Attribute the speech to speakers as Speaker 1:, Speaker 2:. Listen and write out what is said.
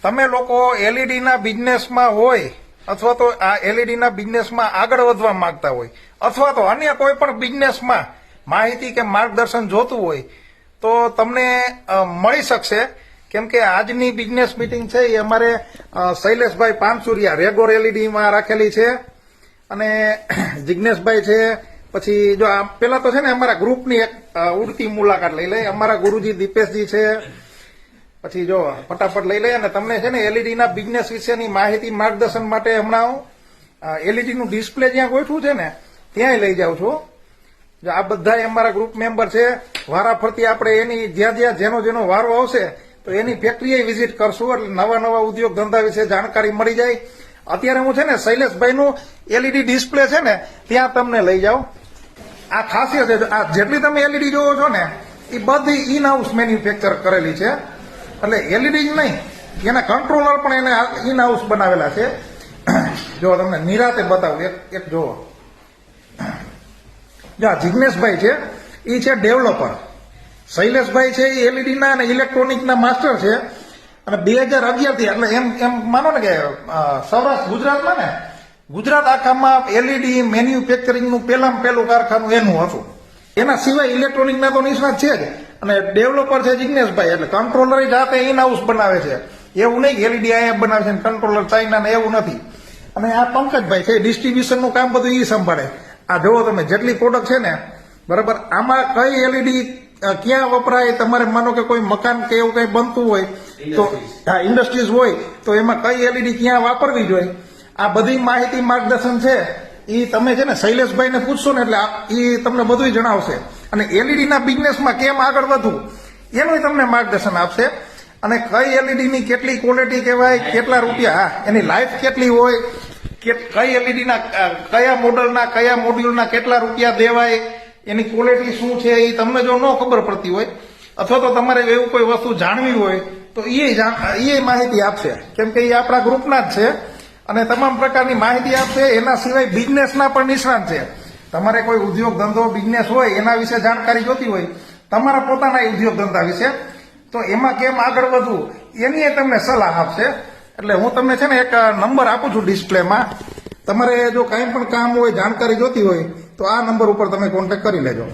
Speaker 1: તમે લોકો એલઈડીના બિઝનેસમાં હોય અથવા તો આ એલઈડીના બિઝનેસમાં આગળ વધવા માંગતા હોય અથવા તો અન્ય કોઈ પણ બિઝનેસમાં માહિતી કે માર્ગદર્શન જોતું હોય તો તમને મળી શકશે. કેમ કે આજની બિઝનેસ મીટિંગ છે એ અમારે શૈલેષભાઈ પાનસુરિયા રેગોર એલઈડીમાં રાખેલી છે અને જિજ્ઞેશભાઈ છે. પછી જો પેલા તો છે ને અમારા ગ્રુપની એક ઉડતી મુલાકાત લઈ લઈએ. અમારા ગુરુજી દીપેશજી છે. પછી જો ફટાફટ લઈ લઈએ અને તમને છે ને એલઈડીના બિઝનેસ વિશેની માહિતી માર્ગદર્શન માટે હમણાં હું એલઈડીનું ડિસ્પ્લે જ્યાં ગોઠવું છે ને ત્યાંય લઈ જાઉં છું. જો આ બધા અમારા ગ્રુપ મેમ્બર છે. વારાફરતી આપણે એની જ્યાં જેનો વારો આવશે તો એની ફેક્ટરીએ વિઝિટ કરશું એટલે નવા નવા ઉદ્યોગ ધંધા વિશે જાણકારી મળી જાય. અત્યારે હું છે ને શૈલેષભાઈનું એલઈડી ડિસ્પ્લે છે ને ત્યાં તમને લઈ જાઉં. આ ખાસિયત છે આ જેટલી તમે એલઈડી જોવો છો ને એ બધી ઇન હાઉસ મેન્યુફેક્ચર કરેલી છે. એટલે એલઈડી જ નહીં એના કંટ્રોલર પણ એને ઇન હાઉસ બનાવેલા છે. જો તમને નિરાતે બતાવું એક જોવો. જો જિજ્ઞેશભાઈ છે એ છે ડેવલપર. શૈલેષભાઈ છે એ એલઈડીના અને ઇલેક્ટ્રોનિકના માસ્ટર છે અને 2011 થી એટલે એમ માનો ને કે સૌરાષ્ટ્ર ગુજરાતમાં ને ગુજરાત આખામાં એલઈડી મેન્યુફેક્ચરિંગનું પહેલું કારખાનું એનું હતું. એના સિવાય ઇલેક્ટ્રોનિકના તો નિષ્ણાત છે જ અને ડેવલપર છે જિજ્ઞેશભાઈ. એટલે કંટ્રોલર જાતે ઇન હાઉસ બનાવે છે. એવું નહીં કે એલઈડી અહીંયા બનાવે છે કંટ્રોલર ચાઇના ને એવું નથી. અને આ પંકજભાઈ છે ડિસ્ટ્રીબ્યુશનનું કામ બધું એ સંભાળે. આ જોવો તમે જેટલી પ્રોડક્ટ છે ને બરાબર આમાં કઈ એલઈડી ક્યાં વપરાય. તમારે માનો કે કોઈ મકાન કે એવું કઈ બનતું હોય તો હા ઇન્ડસ્ટ્રીઝ હોય તો એમાં કઈ એલઈડી ક્યાં વાપરવી જોઈએ આ બધી માહિતી માર્ગદર્શન છે એ તમે છે ને શૈલેષભાઈને પૂછશો ને એટલે એ તમને બધું જણાવશે. અને એલઈડીના બિઝનેસમાં કેમ આગળ વધવું એનું તમને માર્ગદર્શન આપશે. અને કઈ એલઈડીની કેટલી ક્વોલિટી કહેવાય કેટલા રૂપિયા હા એની લાઈફ કેટલી હોય કે કઈ એલઈડીના કયા મોડલના કયા મોડ્યુલના કેટલા રૂપિયા દેવાય એની ક્વોલિટી શું છે એ તમને જો ન ખબર પડતી હોય અથવા તો તમારે એવું કોઈ વસ્તુ જાણવી હોય તો એ માહિતી આપશે. કેમ કે એ આપણા ગ્રુપના જ છે અને તમામ પ્રકારની માહિતી આપશે. એના સિવાય બિઝનેસના પણ નિષ્ણાંત છે. તમારે કોઈ ઉદ્યોગ ધંધો બિઝનેસ હોય એના વિશે જાણકારી જોતી હોય તમારા પોતાના ઉદ્યોગ ધંધા વિશે તો એમાં કેમ આગળ વધવું એની તમને સલાહ આપશે. એટલે હું તમને છે ને એક નંબર આપું છું ડિસ્પ્લેમાં. તમારે જો કંઈ પણ કામ હોય જાણકારી જોતી હોય તો આ નંબર ઉપર તમે કોન્ટેક્ટ કરી લેજો.